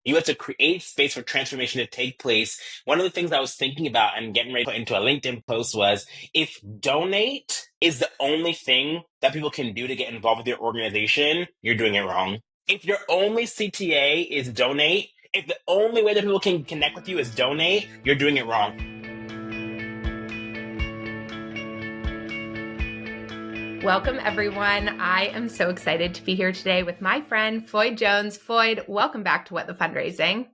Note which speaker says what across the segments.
Speaker 1: You have to create space for transformation to take place. One of the things I was thinking about and getting ready to put into a LinkedIn post was if donate is the only thing that people can do to get involved with your organization, you're doing it wrong. If your only CTA is donate, if the only way that people can connect with you is donate, you're doing it wrong.
Speaker 2: Welcome, everyone. I am so excited to be here today with my friend, Floyd Jones. Floyd, welcome back to What the Fundraising.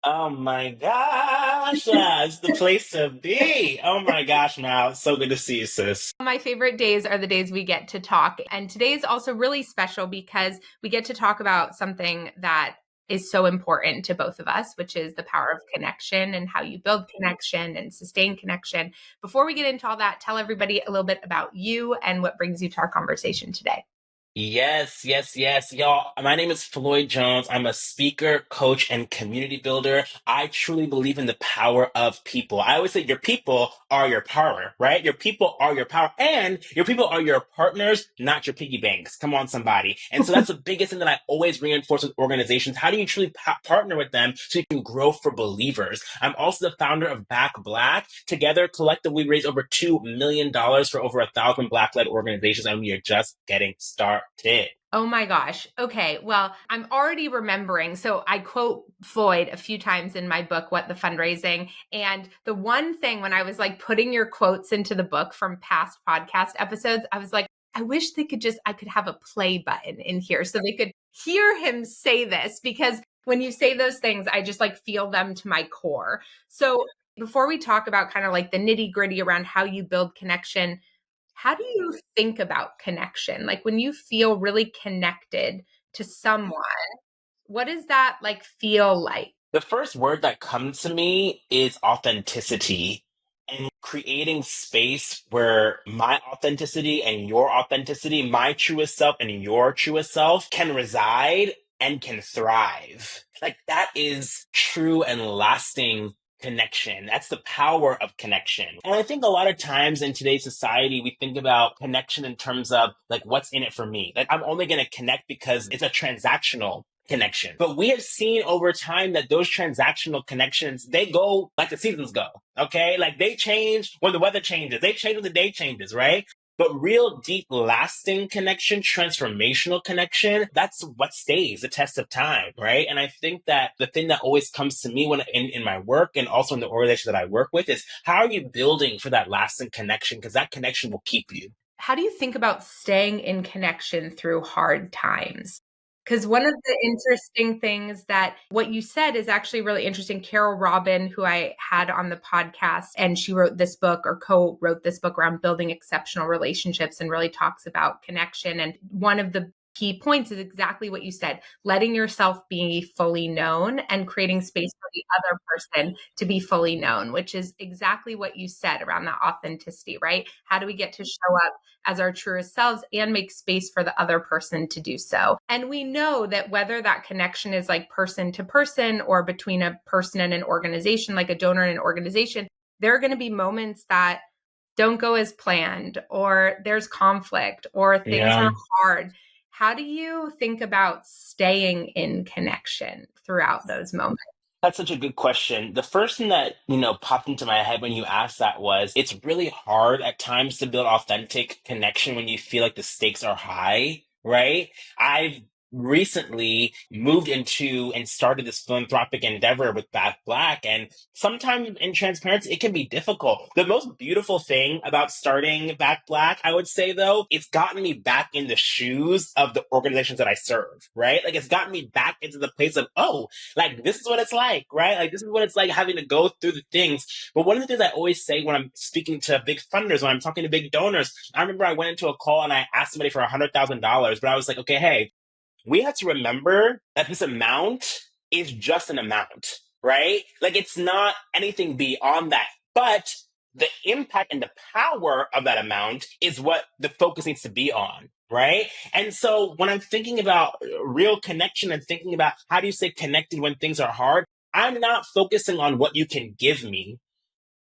Speaker 1: Oh my gosh, it's the place to be. Oh my gosh, now it's so good to see you, sis.
Speaker 2: My favorite days are the days we get to talk. And today is also really special because we get to talk about something that is so important to both of us, which is the power of connection and how you build connection and sustain connection. Before we get into all that, tell everybody a little bit about you and what brings you to our conversation today.
Speaker 1: Yes, yes, yes. Y'all, my name is Floyd Jones. I'm a speaker, coach, and community builder. I truly believe in the power of people. I always say your people are your power, right? Your people are your power, and your people are your partners, not your piggy banks. Come on, somebody. And so that's the biggest thing that I always reinforce with organizations. How do you truly partner with them so you can grow for believers? I'm also the founder of Back Black. Together, collectively, we raised over $2 million for over 1,000 Black-led organizations, and we are just getting started.
Speaker 2: Oh my gosh. Okay. Well, I'm already remembering. So I quote Floyd a few times in my book, What the Fundraising. And the one thing when I was like putting your quotes into the book from past podcast episodes, I was like, I wish I could have a play button in here so they could hear him say this, because when you say those things, I just like feel them to my core. So before we talk about kind of like the nitty gritty around how you build connection, how do you think about connection? Like when you feel really connected to someone, what does that like feel like?
Speaker 1: The first word that comes to me is authenticity, and creating space where my authenticity and your authenticity, my truest self and your truest self can reside and can thrive. Like that is true and lasting connection. That's the power of connection. And I think a lot of times in today's society, we think about connection in terms of like, what's in it for me? Like, I'm only going to connect because it's a transactional connection. But we have seen over time that those transactional connections, they go like the seasons go. Okay. Like they change when the weather changes. They change when the day changes, right? But real deep lasting connection, transformational connection, that's what stays the test of time, right? And I think that the thing that always comes to me when in my work and also in the organization that I work with is how are you building for that lasting connection? Because that connection will keep you.
Speaker 2: How do you think about staying in connection through hard times? Because one of the interesting things that what you said is actually really interesting. Carol Robin, who I had on the podcast, and she wrote this book or co-wrote this book around building exceptional relationships and really talks about connection. And one of the key points is exactly what you said, letting yourself be fully known and creating space for the other person to be fully known, which is exactly what you said around that authenticity, right? How do we get to show up as our truest selves and make space for the other person to do so? And we know that whether that connection is like person to person or between a person and an organization, like a donor and an organization, there are going to be moments that don't go as planned, or there's conflict, or things
Speaker 1: Yeah.
Speaker 2: are hard. How do you think about staying in connection throughout those moments?
Speaker 1: That's such a good question. The first thing that, popped into my head when you asked that was it's really hard at times to build authentic connection when you feel like the stakes are high, right? I've recently moved into and started this philanthropic endeavor with Back Black. And sometimes in transparency, it can be difficult. The most beautiful thing about starting Back Black, I would say though, it's gotten me back in the shoes of the organizations that I serve, right? Like it's gotten me back into the place of, oh, like, this is what it's like, right? Like, this is what it's like having to go through the things. But one of the things I always say when I'm speaking to big funders, when I'm talking to big donors, I remember I went into a call and I asked somebody for $100,000, but I was like, okay, hey, we have to remember that this amount is just an amount, right? Like, it's not anything beyond that. But the impact and the power of that amount is what the focus needs to be on, right? And so when I'm thinking about real connection and thinking about how do you stay connected when things are hard, I'm not focusing on what you can give me.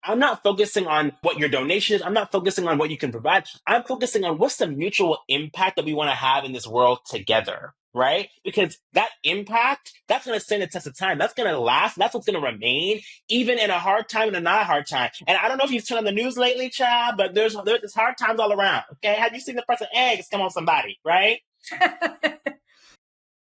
Speaker 1: I'm not focusing on what your donation is. I'm not focusing on what you can provide. I'm focusing on what's the mutual impact that we want to have in this world together, right? Because that impact, that's going to stand the test of time. That's going to last. That's what's going to remain, even in a hard time and a not hard time. And I don't know if you've turned on the news lately, child, but there's hard times all around. Okay. Have you seen the price of eggs come on somebody, right?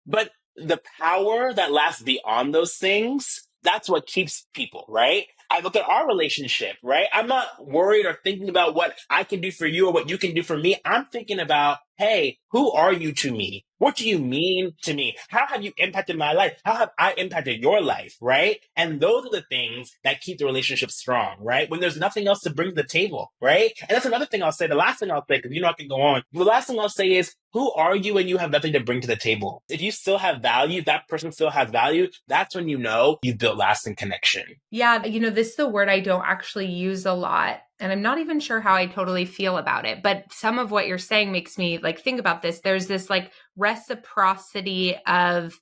Speaker 1: But the power that lasts beyond those things, that's what keeps people, right? I look at our relationship, right? I'm not worried or thinking about what I can do for you or what you can do for me. I'm thinking about, hey, who are you to me? What do you mean to me? How have you impacted my life? How have I impacted your life, right? And those are the things that keep the relationship strong, right? When there's nothing else to bring to the table, right? And that's another thing I'll say. The last thing I'll say, because you know I can go on. The last thing I'll say is, who are you when you have nothing to bring to the table? If you still have value, that person still has value, that's when you know you've built lasting connection.
Speaker 2: Yeah, this is the word I don't actually use a lot. And I'm not even sure how I totally feel about it. But some of what you're saying makes me think about this. There's this reciprocity of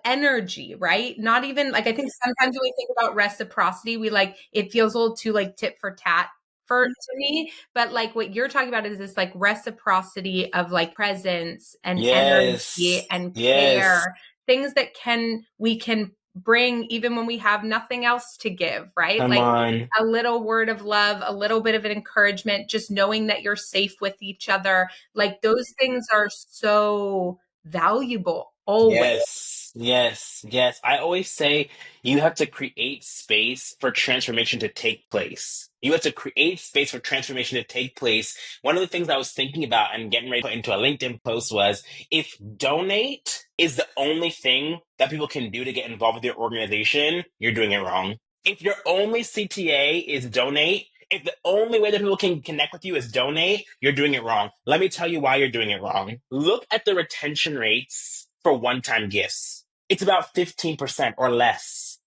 Speaker 2: energy, right? Not even I think sometimes when we think about reciprocity, we it feels a little too tit for tat to me. But what you're talking about is this reciprocity of presence and energy and care, things that we can bring even when we have nothing else to give, right?
Speaker 1: Come on.
Speaker 2: A little word of love, a little bit of an encouragement, just knowing that you're safe with each other. Those things are so valuable always.
Speaker 1: Yes. I always say you have to create space for transformation to take place. You have to create space for transformation to take place. One of the things I was thinking about and getting ready to put into a LinkedIn post was, if donate is the only thing that people can do to get involved with your organization, you're doing it wrong. If your only CTA is donate, if the only way that people can connect with you is donate, you're doing it wrong. Let me tell you why you're doing it wrong. Look at the retention rates for one-time gifts. It's about 15% or less.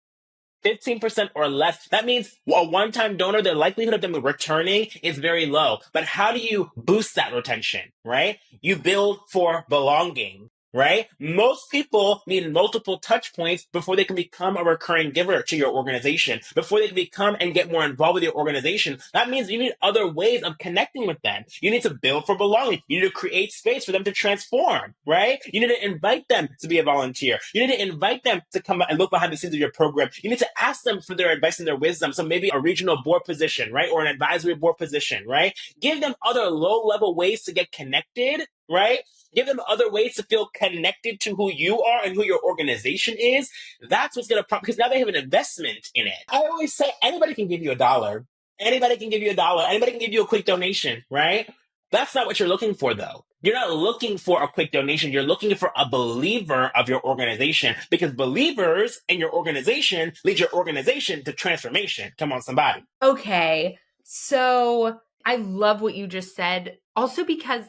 Speaker 1: 15% or less. That means a one-time donor, the likelihood of them returning is very low. But how do you boost that retention, right? You build for belonging, right? Most people need multiple touch points before they can become a recurring giver to your organization, before they can become and get more involved with your organization. That means you need other ways of connecting with them. You need to build for belonging. You need to create space for them to transform, right? You need to invite them to be a volunteer. You need to invite them to come and look behind the scenes of your program. You need to ask them for their advice and their wisdom. So maybe a regional board position, right? Or an advisory board position, right? Give them other low-level ways to get connected, right? Give them other ways to feel connected to who you are and who your organization is. That's what's going to prompt, because now they have an investment in it. I always say anybody can give you $1. Anybody can give you $1. Anybody can give you a quick donation, right? That's not what you're looking for, though. You're not looking for a quick donation. You're looking for a believer of your organization, because believers in your organization lead your organization to transformation. Come on, somebody.
Speaker 2: Okay. So I love what you just said. Also because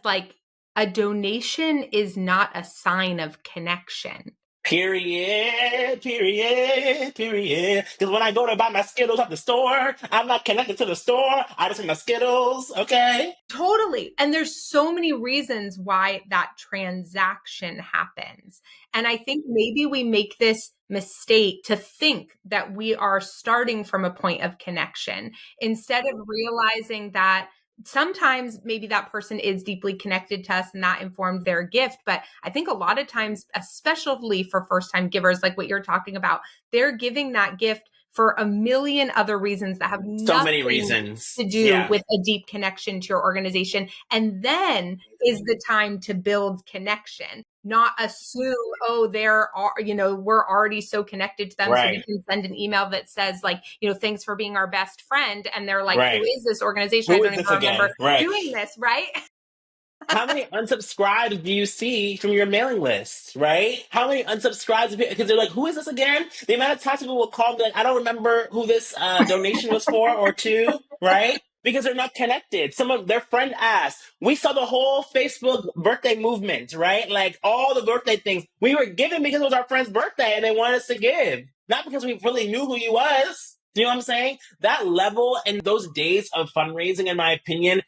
Speaker 2: a donation is not a sign of connection.
Speaker 1: Period. Because when I go to buy my Skittles at the store, I'm not connected to the store. I just want my Skittles, okay?
Speaker 2: Totally. And there's so many reasons why that transaction happens. And I think maybe we make this mistake to think that we are starting from a point of connection instead of realizing that sometimes maybe that person is deeply connected to us and that informed their gift. But I think a lot of times, especially for first-time givers, like what you're talking about, they're giving that gift for a million other reasons that have
Speaker 1: So many
Speaker 2: nothing
Speaker 1: reasons
Speaker 2: to do with a deep connection to your organization. And then is the time to build connection, not assume, we're already so connected to them.
Speaker 1: Right.
Speaker 2: So we can send an email that says thanks for being our best friend. And they're like,
Speaker 1: right.
Speaker 2: Who is this organization?
Speaker 1: Who
Speaker 2: I don't even remember doing this, right?
Speaker 1: How many unsubscribes do you see from your mailing list, right? How many unsubscribes? Because they're like, who is this again? The amount of times people will call and be like, I don't remember who this donation was for or to, right? Because they're not connected. Some of their friend asked. We saw the whole Facebook birthday movement, right? Like all the birthday things. We were giving because it was our friend's birthday and they wanted us to give. Not because we really knew who he was. Do you know what I'm saying? That level and those days of fundraising, in my opinion,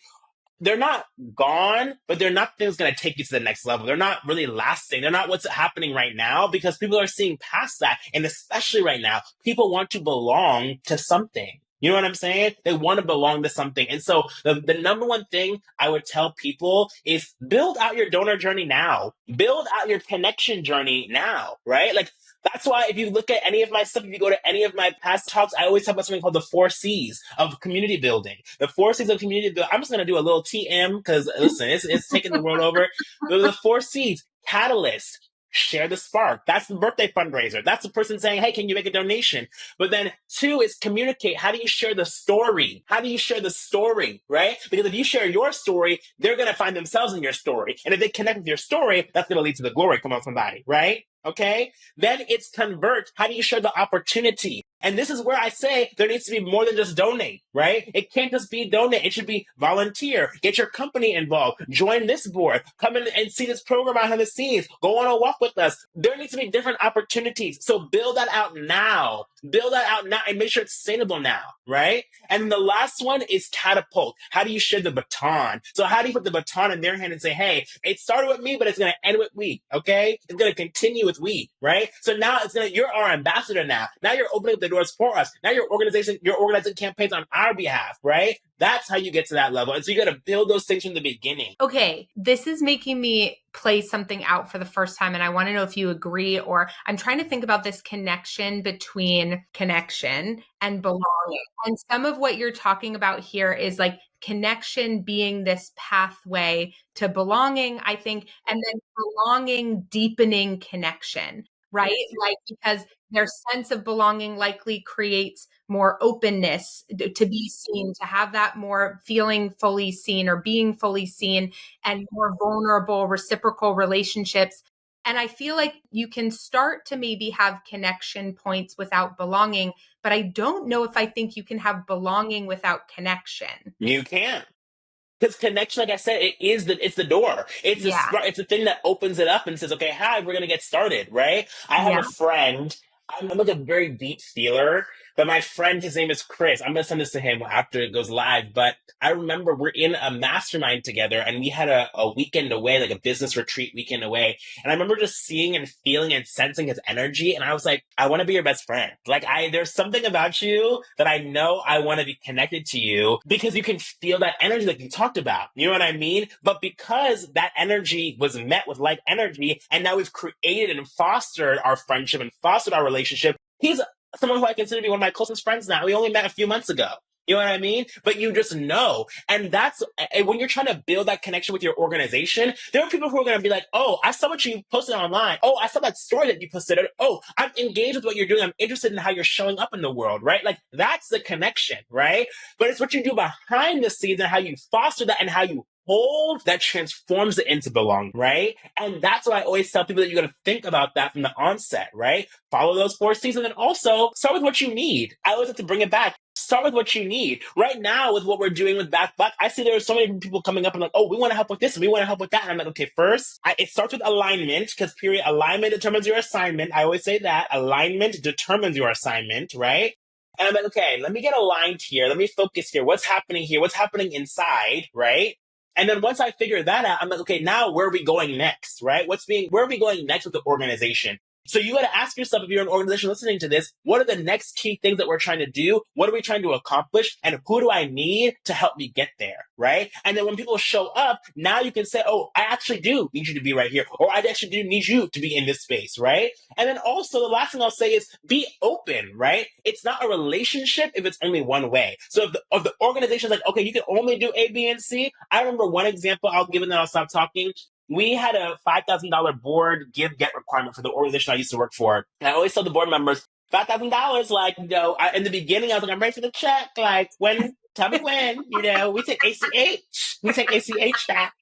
Speaker 1: they're not gone, but they're not things going to take you to the next level. They're not really lasting. They're not what's happening right now, because people are seeing past that. And especially right now, people want to belong to something. You know what I'm saying? They want to belong to something. And so the number one thing I would tell people is build out your donor journey now. Build out your connection journey now, right? Like that's why if you look at any of my stuff, if you go to any of my past talks, I always talk about something called the 4 C's of community building. The 4 C's of community building. I'm just going to do a little TM because listen, it's taking the world over. The 4 C's: catalyst, share the spark. That's the birthday fundraiser. That's the person saying, hey, can you make a donation? But then 2 is communicate. How do you share the story? How do you share the story, right? Because if you share your story, they're going to find themselves in your story. And if they connect with your story, that's going to lead to the glory. Come on, somebody, right? Okay. Then it's convert. How do you share the opportunity? And this is where I say there needs to be more than just donate, right? It can't just be donate. It should be volunteer. Get your company involved. Join this board. Come in and see this program behind the scenes. Go on a walk with us. There needs to be different opportunities. So build that out now. Build that out now and make sure it's sustainable now, right? And the last one is catapult. How do you share the baton? So how do you put the baton in their hand and say, hey, it started with me, but it's going to end with we, okay? It's going to continue with we, right? So now you're our ambassador now. Now you're opening up the doors for us. Now you're organizing campaigns on our behalf, right? That's how you get to that level. And so you got to build those things from the beginning.
Speaker 2: Okay, this is making me play something out for the first time. And I want to know if you agree, or I'm trying to think about this connection between connection and belonging. And some of what you're talking about here is like connection being this pathway to belonging, I think, and then belonging deepening connection, right? Like, because their sense of belonging likely creates more openness to be seen, to have that more feeling fully seen or being fully seen, and more vulnerable reciprocal relationships. And I feel like you can start to maybe have connection points without belonging, but I don't know if I think you can have belonging without connection.
Speaker 1: You can't. Because connection, like I said, it's the door. It's the thing that opens it up and says, okay, hi, we're gonna get started, right? I have a friend. I'm like a very deep feeler, but my friend, his name is Chris. I'm gonna send this to him after it goes live. But I remember we're in a mastermind together, and we had a weekend away, like a business retreat weekend away. And I remember just seeing and feeling and sensing his energy, and I was like, I want to be your best friend. Like there's something about you that I know I want to be connected to you because you can feel that energy like you talked about. You know what I mean? But because that energy was met with like energy, and now we've created and fostered our friendship and fostered our relationship, he's someone who I consider to be one of my closest friends now. We only met a few months ago. You know what I mean? But you just know. And when you're trying to build that connection with your organization, there are people who are going to be like, oh, I saw what you posted online. Oh, I saw that story that you posted. Oh, I'm engaged with what you're doing. I'm interested in how you're showing up in the world, right? Like that's the connection, right? But it's what you do behind the scenes and how you foster that and how you hold that transforms it into belonging, right? And that's why I always tell people that you got to think about that from the onset, right? Follow those 4 C's and then also start with what you need. I always have to bring it back. Start with what you need. Right now, with what we're doing with Backbuck, I see there are so many people coming up and like, oh, we want to help with this and we want to help with that. And I'm like, okay, first, it starts with alignment because alignment determines your assignment. I always say that. Alignment determines your assignment, right? And I'm like, okay, let me get aligned here. Let me focus here. What's happening here? What's happening inside, right? And then once I figure that out, I'm like, okay, now where are we going next, right? Where are we going next with the organization? So you got to ask yourself, if you're an organization listening to this, what are the next key things that we're trying to do? What are we trying to accomplish? And who do I need to help me get there? Right? And then when people show up, now you can say, oh, I actually do need you to be right here. Or I actually do need you to be in this space. Right? And then also the last thing I'll say is be open, right? It's not a relationship if it's only one way. So if the organization's like, okay, you can only do A, B, and C. I remember one example I'll give and then I'll stop talking. We had a $5,000 board give-get requirement for the organization I used to work for. And I always tell the board members, $5,000, like, in the beginning, I was like, I'm ready for the check. Like, tell me when, we take ACH. We take ACH back.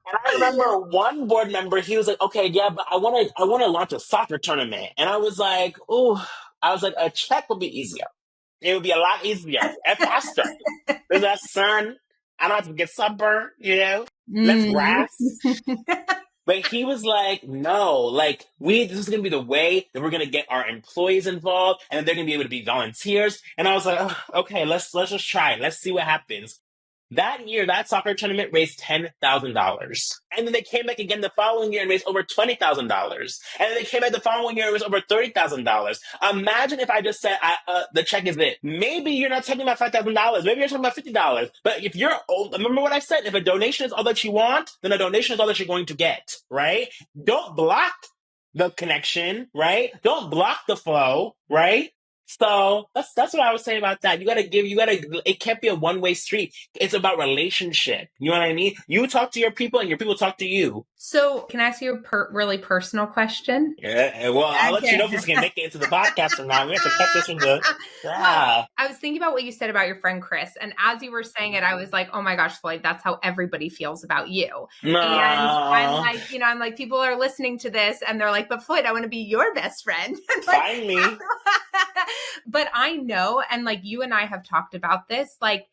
Speaker 1: And I remember one board member, he was like, okay, yeah, but I want to launch a soccer tournament. And I was like, a check would be easier. It would be a lot easier and faster. There's that sun. I don't have to get sunburned, Let's grass. But he was like, no, like this is going to be the way that we're going to get our employees involved and they're going to be able to be volunteers. And I was like, oh, okay, let's just try it. Let's see what happens. That year, that soccer tournament raised $10,000. And then they came back again the following year and raised over $20,000. And then they came back the following year and raised over $30,000. Imagine if I just said, the check is it. Maybe you're not talking about $5,000. Maybe you're talking about $50. But if you're, remember what I said, if a donation is all that you want, then a donation is all that you're going to get, right? Don't block the connection, right? Don't block the flow, right? So that's what I would say about that. It can't be a one-way street. It's about relationship. You know what I mean? You talk to your people and your people talk to you.
Speaker 2: So can I ask you a really personal question?
Speaker 1: Yeah, well, I'll let you know if this can make it into the podcast or not. We have to cut this from the,
Speaker 2: Well, I was thinking about what you said about your friend Chris. And as you were saying it, I was like, oh my gosh, Floyd, that's how everybody feels about you.
Speaker 1: No.
Speaker 2: And I'm like, people are listening to this and they're like, but Floyd, I want to be your best friend.
Speaker 1: Find me.
Speaker 2: But I know, and like you and I have talked about this, like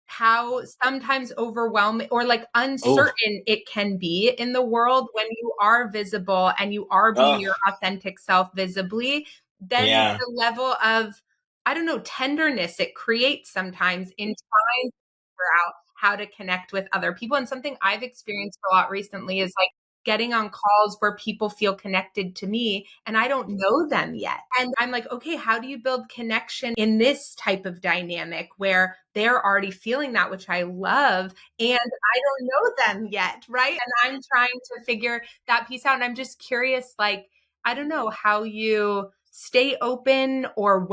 Speaker 2: how sometimes overwhelming or like uncertain it can be in the world when you are visible and you are being your authentic self visibly, then the level of, I don't know, tenderness it creates sometimes in trying to figure out how to connect with other people. And something I've experienced a lot recently is like getting on calls where people feel connected to me and I don't know them yet. And I'm like, okay, how do you build connection in this type of dynamic where they're already feeling that, which I love, and I don't know them yet, right? And I'm trying to figure that piece out. And I'm just curious, like, I don't know how you stay open or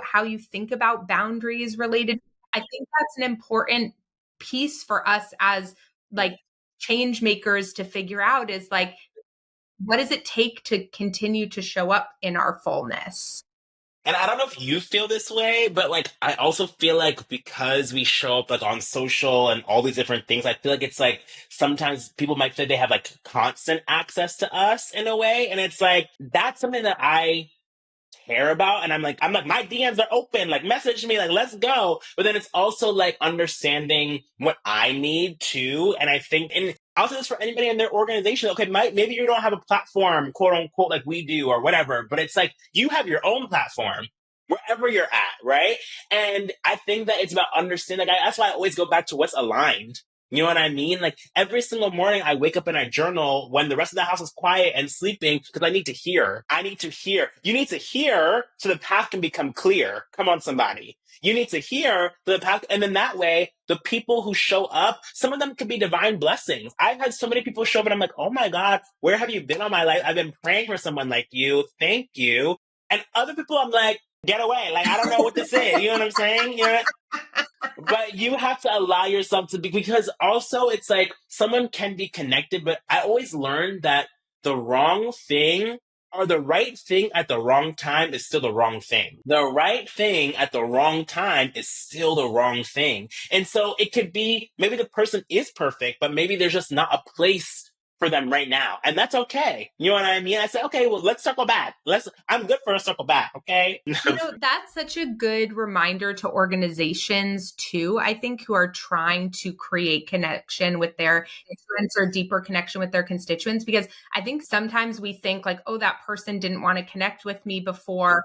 Speaker 2: how you think about boundaries related. I think that's an important piece for us as like change makers to figure out is like, what does it take to continue to show up in our fullness?
Speaker 1: And I don't know if you feel this way, but like I also feel like because we show up like on social and all these different things, I feel like it's like sometimes people might say they have like constant access to us in a way. And it's like that's something that I care about. And I'm like, my DMs are open, like message me, like, let's go. But then it's also like understanding what I need too. And I think, and also this for anybody in their organization, okay, maybe you don't have a platform, quote unquote, like we do or whatever, but it's like you have your own platform wherever you're at, right? And I think that it's about understanding. Like, that's why I always go back to what's aligned. You know what I mean? Like every single morning I wake up and I journal when the rest of the house is quiet and sleeping because I need to hear. I need to hear. You need to hear so the path can become clear. Come on, somebody. You need to hear the path. And then that way, the people who show up, some of them could be divine blessings. I've had so many people show up and I'm like, oh my God, where have you been all my life? I've been praying for someone like you. Thank you. And other people, I'm like, get away. Like, I don't know what this is. You know what I'm saying? You know? But you have to allow yourself to be, because also it's like someone can be connected, but I always learned that the wrong thing or the right thing at the wrong time is still the wrong thing. The right thing at the wrong time is still the wrong thing. And so it could be maybe the person is perfect, but maybe there's just not a place for them right now. And that's okay. You know what I mean? I say, okay, well, let's circle back. I'm good for a circle back. Okay.
Speaker 2: That's such a good reminder to organizations too, I think, who are trying to create connection with their constituents or deeper connection with their constituents, because I think sometimes we think like, oh, that person didn't want to connect with me before,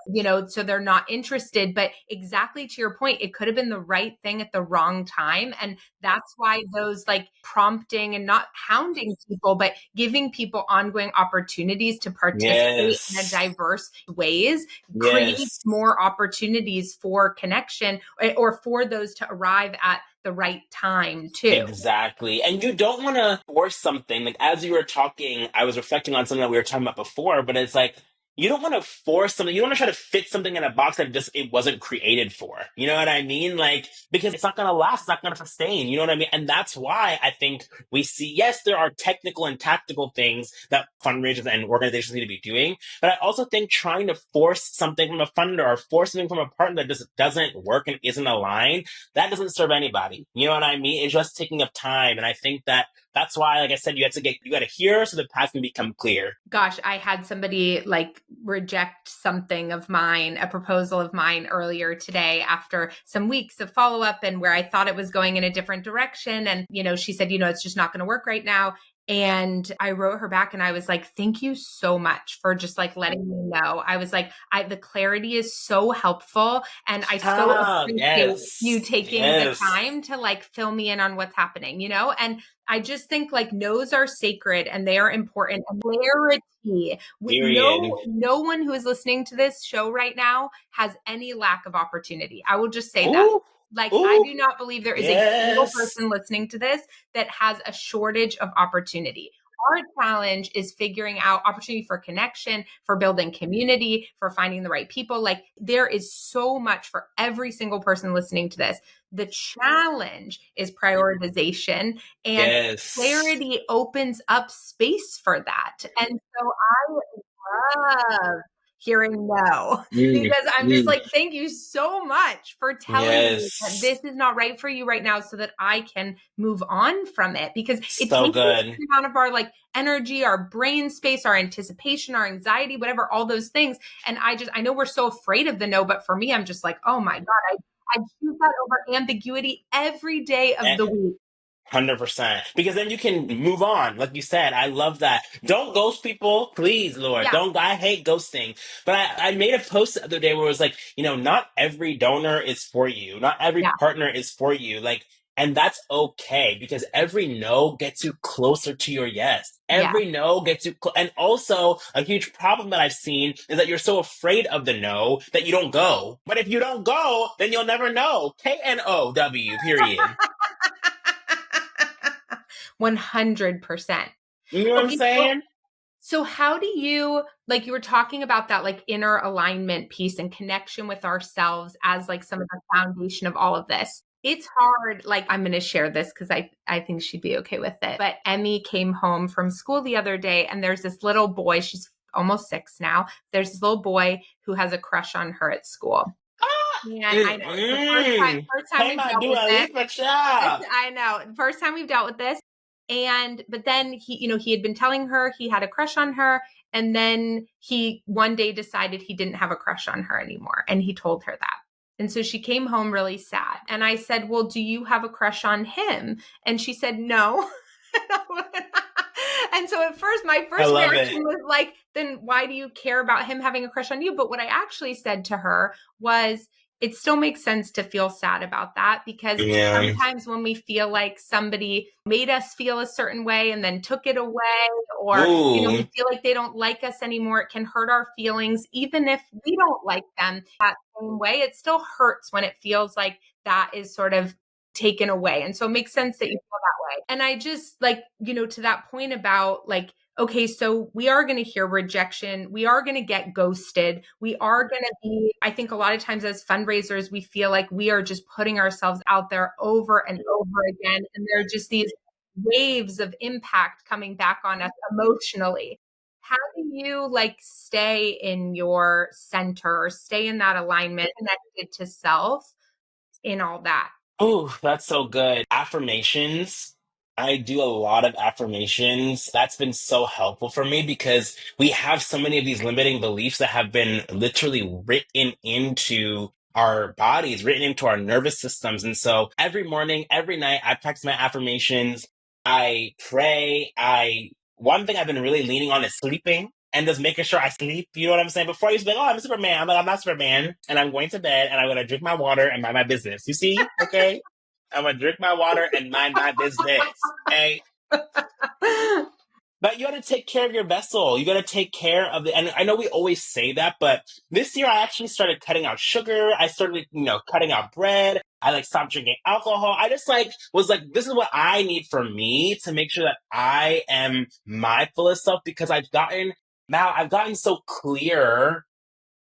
Speaker 2: so they're not interested. But exactly to your point, it could have been the right thing at the wrong time. And that's why those like prompting and not hounding people, but giving people ongoing opportunities to participate in a diverse ways creates more opportunities for connection or for those to arrive at the right time too.
Speaker 1: Exactly. And you don't want to force something. Like as you were talking, I was reflecting on something that we were talking about before, but it's like you don't want to force something. You don't want to try to fit something in a box that it wasn't created for. You know what I mean? Like, because it's not going to last. It's not going to sustain. You know what I mean? And that's why I think we see, yes, there are technical and tactical things that fundraisers and organizations need to be doing. But I also think trying to force something from a funder or force something from a partner that just doesn't work and isn't aligned, that doesn't serve anybody. You know what I mean? It's just taking up time. And I think that's why, like I said, you got to hear so the path can become clear.
Speaker 2: Gosh, I had somebody like reject something of mine, a proposal of mine earlier today after some weeks of follow up and where I thought it was going in a different direction. And, she said, it's just not going to work right now. And I wrote her back and I was like, thank you so much for just like letting me know. I was like, the clarity is so helpful. And I so
Speaker 1: Ah,
Speaker 2: appreciate you
Speaker 1: yes.
Speaker 2: taking the
Speaker 1: Yes.
Speaker 2: time to like fill me in on what's happening, you know? And I just think like no's are sacred and they are important. And clarity with
Speaker 1: Period.
Speaker 2: no one who is listening to this show right now has any lack of opportunity. I will just say that.
Speaker 1: Ooh.
Speaker 2: Like, I
Speaker 1: Ooh.
Speaker 2: do not believe there is a single
Speaker 1: Yes.
Speaker 2: person listening to this that has a shortage of opportunity. Our challenge is figuring out opportunity for connection, for building community, for finding the right people. Like, there is so much for every single person listening to this. The challenge is prioritization, and
Speaker 1: Yes.
Speaker 2: clarity opens up space for that. And so I love hearing no
Speaker 1: Mm,
Speaker 2: because I'm just
Speaker 1: mm.
Speaker 2: like, thank you so much for telling me that
Speaker 1: Yes.
Speaker 2: this is not right for you right now so that I can move on from it because it takes
Speaker 1: So
Speaker 2: a
Speaker 1: good.
Speaker 2: certain amount of our like energy, our brain space, our anticipation, our anxiety, whatever, all those things. And I know we're so afraid of the no, but for me, I'm just like, oh my God, I choose that over ambiguity every day of
Speaker 1: Eh,
Speaker 2: the week.
Speaker 1: 100%. Because then you can move on. Like you said, I love that. Don't ghost people, please, Lord.
Speaker 2: Yeah,
Speaker 1: Don't, I hate ghosting. But I made a post the other day where it was like, not every donor is for you. Not every
Speaker 2: yeah,
Speaker 1: partner is for you. Like, and that's okay because every no gets you closer to your yes.
Speaker 2: yeah.
Speaker 1: Every no gets you, and also a huge problem that I've seen is that you're so afraid of the no that you don't go. But if you don't go, then you'll never know. KNOW, period.
Speaker 2: 100%.
Speaker 1: You know what I'm
Speaker 2: Okay, so
Speaker 1: saying?
Speaker 2: how do you like you were talking about that like inner alignment piece and connection with ourselves as like some of the foundation of all of this. It's hard. Like I'm going to share this cuz I think she'd be okay with it. But Emmy came home from school the other day and there's this little boy, she's almost 6 now. There's this little boy who has a crush on her at school. And I know it's the
Speaker 1: Mm-mm.
Speaker 2: first time
Speaker 1: Hey,
Speaker 2: we've
Speaker 1: my
Speaker 2: dealt with
Speaker 1: Dua
Speaker 2: this.
Speaker 1: Lipa child.
Speaker 2: I know. First time we've dealt with this. And but then he had been telling her he had a crush on her. And then he one day decided he didn't have a crush on her anymore. And he told her that. And so she came home really sad. And I said, well, do you have a crush on him? And she said, no. And so at first, my
Speaker 1: I
Speaker 2: first
Speaker 1: love
Speaker 2: reaction
Speaker 1: it.
Speaker 2: was like, then why do you care about him having a crush on you? But what I actually said to her was, it still makes sense to feel sad about that because
Speaker 1: Yeah.
Speaker 2: sometimes when we feel like somebody made us feel a certain way and then took it away, or
Speaker 1: Ooh.
Speaker 2: we feel like they don't like us anymore, it can hurt our feelings even if we don't like them that same way. It still hurts when it feels like that is sort of taken away. And so it makes sense that you feel that way. And I just like, to that point about like, okay, so we are going to hear rejection. We are going to get ghosted. We are going to be, I think a lot of times as fundraisers, we feel like we are just putting ourselves out there over and over again. And there are just these waves of impact coming back on us emotionally. How do you like stay in your center or stay in that alignment connected to self in all that?
Speaker 1: Oh, that's so good. Affirmations. I do a lot of affirmations. That's been so helpful for me because we have so many of these limiting beliefs that have been literally written into our bodies, written into our nervous systems. And so every morning, every night, I practice my affirmations. I pray. One thing I've been really leaning on is sleeping and just making sure I sleep. You know what I'm saying? Before I used to be like, oh, I'm Superman. I'm like, I'm not Superman. And I'm going to bed and I'm going to drink my water and mind my business. You see? Okay. I'm going to drink my water and mind my business. Okay. But you got to take care of your vessel. You got to take care of and I know we always say that, but this year I actually started cutting out sugar. I started, cutting out bread. I stopped drinking alcohol. I just was like, this is what I need for me to make sure that I am my fullest self because I've gotten so clear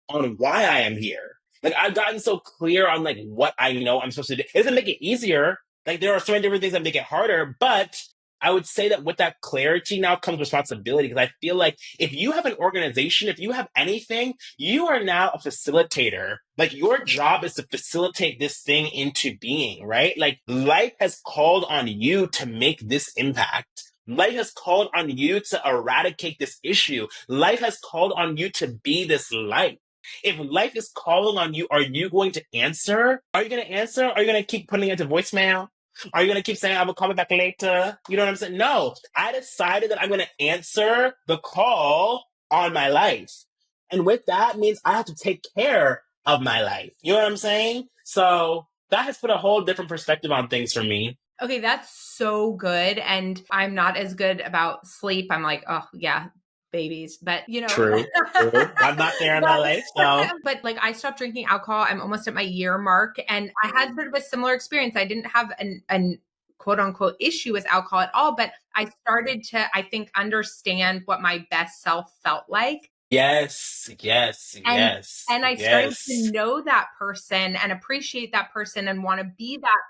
Speaker 1: on why I am here. I've gotten so clear on what I know I'm supposed to do. It doesn't make it easier. There are so many different things that make it harder, but I would say that with that clarity now comes responsibility because I feel like if you have an organization, if you have anything, you are now a facilitator. Your job is to facilitate this thing into being, right? Life has called on you to make this impact. Life has called on you to eradicate this issue. Life has called on you to be this light. If life is calling on you, are you going to answer? Are you going to answer? Are you going to keep putting it to voicemail? Are you going to keep saying, I will call me back later? You know what I'm saying? No, I decided that I'm going to answer the call on my life. And with that means I have to take care of my life. You know what I'm saying? So that has put a whole different perspective on things for me.
Speaker 2: Okay, that's so good. And I'm not as good about sleep. I'm like, oh, yeah, babies. But,
Speaker 1: True. True. I'm not there in my
Speaker 2: but,
Speaker 1: life, so.
Speaker 2: but like I stopped drinking alcohol. I'm almost at my year mark. And I had sort of a similar experience. I didn't have an quote unquote issue with alcohol at all, but I started to, I think, understand what my best self felt like.
Speaker 1: Yes, yes,
Speaker 2: and
Speaker 1: yes,
Speaker 2: and I started to
Speaker 1: yes.
Speaker 2: know that person and appreciate that person and want to be that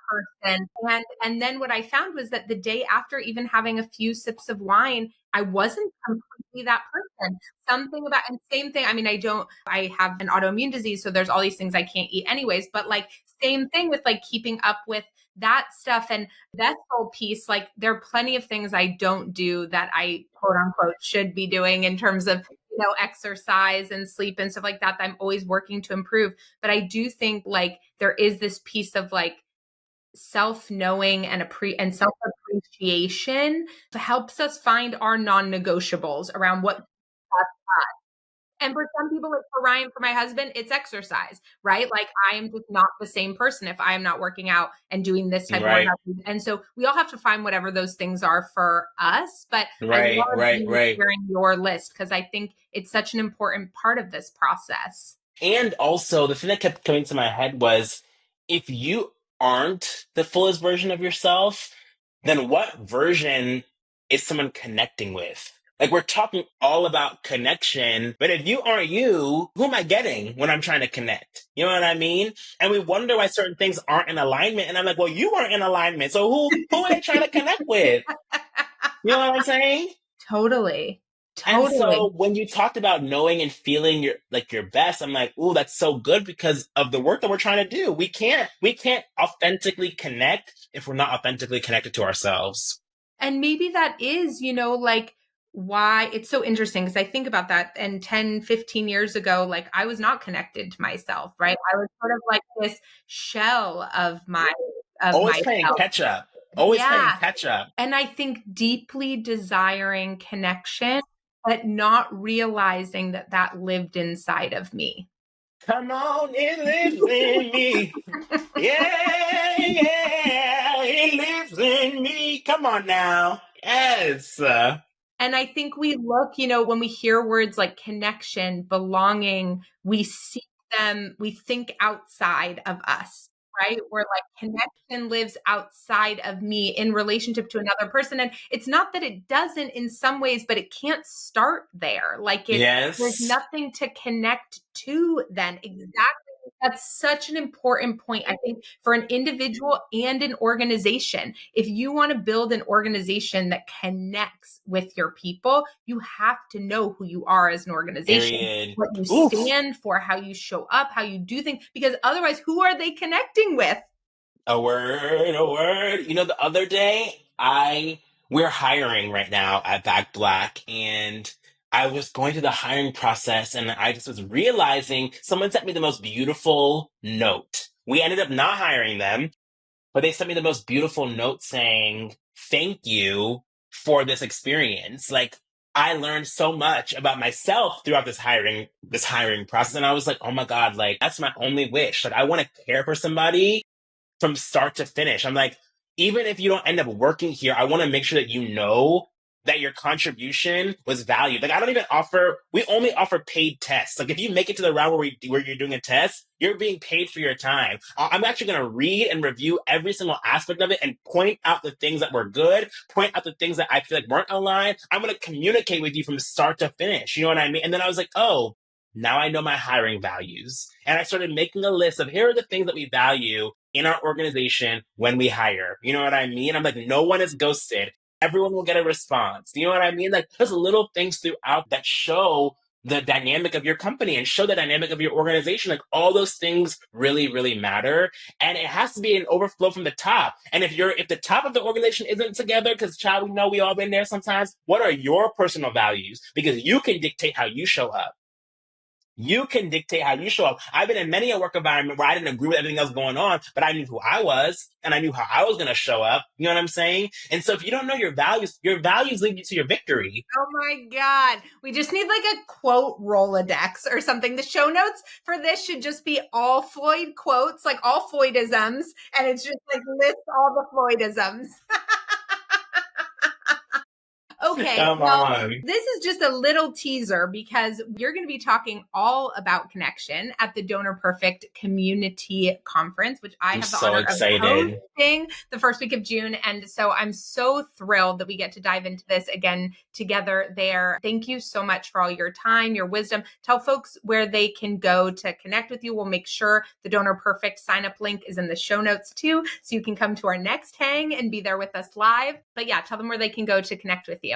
Speaker 2: person. And then what I found was that the day after even having a few sips of wine, I wasn't completely that person. Something about, and same thing, I mean, I have an autoimmune disease, so there's all these things I can't eat anyways, but like same thing with like keeping up with that stuff. And that whole piece, like there are plenty of things I don't do that I quote unquote should be doing in terms of exercise and sleep and stuff like that I'm always working to improve. But I do think like there is this piece of like self-knowing and self-appreciation helps us find our non-negotiables around what. And for some people, like for Ryan, for my husband, it's exercise, right? Like I am just not the same person if I am not working out and doing this type of
Speaker 1: Right,
Speaker 2: workout. And so we all have to find whatever those things are for us. But I
Speaker 1: right,
Speaker 2: love
Speaker 1: right,
Speaker 2: you
Speaker 1: right.
Speaker 2: sharing your list because I think it's such an important part of this process.
Speaker 1: And also, the thing that kept coming to my head was if you aren't the fullest version of yourself, then what version is someone connecting with? Like, we're talking all about connection, but if you aren't you, who am I getting when I'm trying to connect? You know what I mean? And we wonder why certain things aren't in alignment. And I'm like, well, you weren't in alignment. So who are they trying to connect with? You know what I'm saying?
Speaker 2: Totally.
Speaker 1: And
Speaker 2: Totally.
Speaker 1: so when you talked about knowing and feeling your best, I'm like, ooh, that's so good because of the work that we're trying to do. We can't authentically connect if we're not authentically connected to ourselves.
Speaker 2: And maybe that is, like why it's so interesting because I think about that. And 10, 15 years ago, like I was not connected to myself, right? I was sort of like this shell of
Speaker 1: Always playing
Speaker 2: myself.
Speaker 1: catch up. Always playing
Speaker 2: Yeah.
Speaker 1: catch up.
Speaker 2: And I think deeply desiring connection, but not realizing that that lived inside of me.
Speaker 1: Come on, it lives in me. Yeah, yeah, it lives in me. Come on now. Yes.
Speaker 2: And I think we look, when we hear words like connection, belonging, we see them, we think outside of us, right? We're like, connection lives outside of me in relationship to another person. And it's not that it doesn't in some ways, but it can't start there. Like there's
Speaker 1: Yes.
Speaker 2: nothing to connect to then. Exactly. That's such an important point, I think, for an individual and an organization. If you want to build an organization that connects with your people, you have to know who you are as an organization,
Speaker 1: Period.
Speaker 2: what you
Speaker 1: Oof.
Speaker 2: stand for, how you show up, how you do things, because otherwise, who are they connecting with?
Speaker 1: A word, a word. You know, the other day, we're hiring right now at Back Black, and I was going through the hiring process, and I just was realizing someone sent me the most beautiful note. We ended up not hiring them, but they sent me the most beautiful note saying, "Thank you for this experience." Like, I learned so much about myself throughout this hiring process, and I was like, "Oh my God, like that's my only wish. Like, I want to care for somebody from start to finish." I'm like, even if you don't end up working here, I want to make sure that you know that your contribution was valued. Like, we only offer paid tests. Like, if you make it to the round where you're doing a test, you're being paid for your time. I'm actually going to read and review every single aspect of it and point out the things that were good, point out the things that I feel like weren't aligned. I'm going to communicate with you from start to finish. You know what I mean? And then I was like, oh, now I know my hiring values. And I started making a list of here are the things that we value in our organization when we hire. You know what I mean? I'm like, no one is ghosted. Everyone will get a response. You know what I mean? Like, there's little things throughout that show the dynamic of your company and show the dynamic of your organization. Like, all those things really, really matter. And it has to be an overflow from the top. And if the top of the organization isn't together, because child, we know we all been there sometimes, what are your personal values? Because you can dictate how you show up. You can dictate how you show up. I've been in many a work environment where I didn't agree with everything else going on, but I knew who I was and I knew how I was going to show up. You know what I'm saying? And so if you don't know your values lead you to your victory.
Speaker 2: Oh my God. We just need like a quote Rolodex or something. The show notes for this should just be all Floyd quotes, like all Floydisms. And it's just like list all the Floydisms. Okay,
Speaker 1: Come
Speaker 2: well,
Speaker 1: on.
Speaker 2: this is just a little teaser because you're going to be talking all about connection at the Donor Perfect Community Conference, which I
Speaker 1: I'm
Speaker 2: have the
Speaker 1: so
Speaker 2: honor of
Speaker 1: excited.
Speaker 2: hosting the first week of June. And so I'm so thrilled that we get to dive into this again together there. Thank you so much for all your time, your wisdom. Tell folks where they can go to connect with you. We'll make sure the Donor Perfect sign up link is in the show notes too, so you can come to our next hang and be there with us live. But yeah, tell them where they can go to connect with you.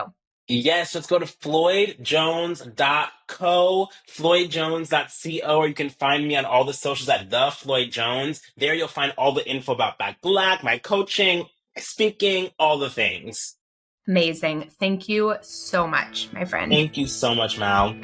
Speaker 1: Yes, let's go to floydjones.co, floydjones.co, or you can find me on all the socials at The Floyd Jones. There you'll find all the info about Back Black, my coaching, speaking, all the things.
Speaker 2: Amazing. Thank you so much, my friend.
Speaker 1: Thank you so much, Mal.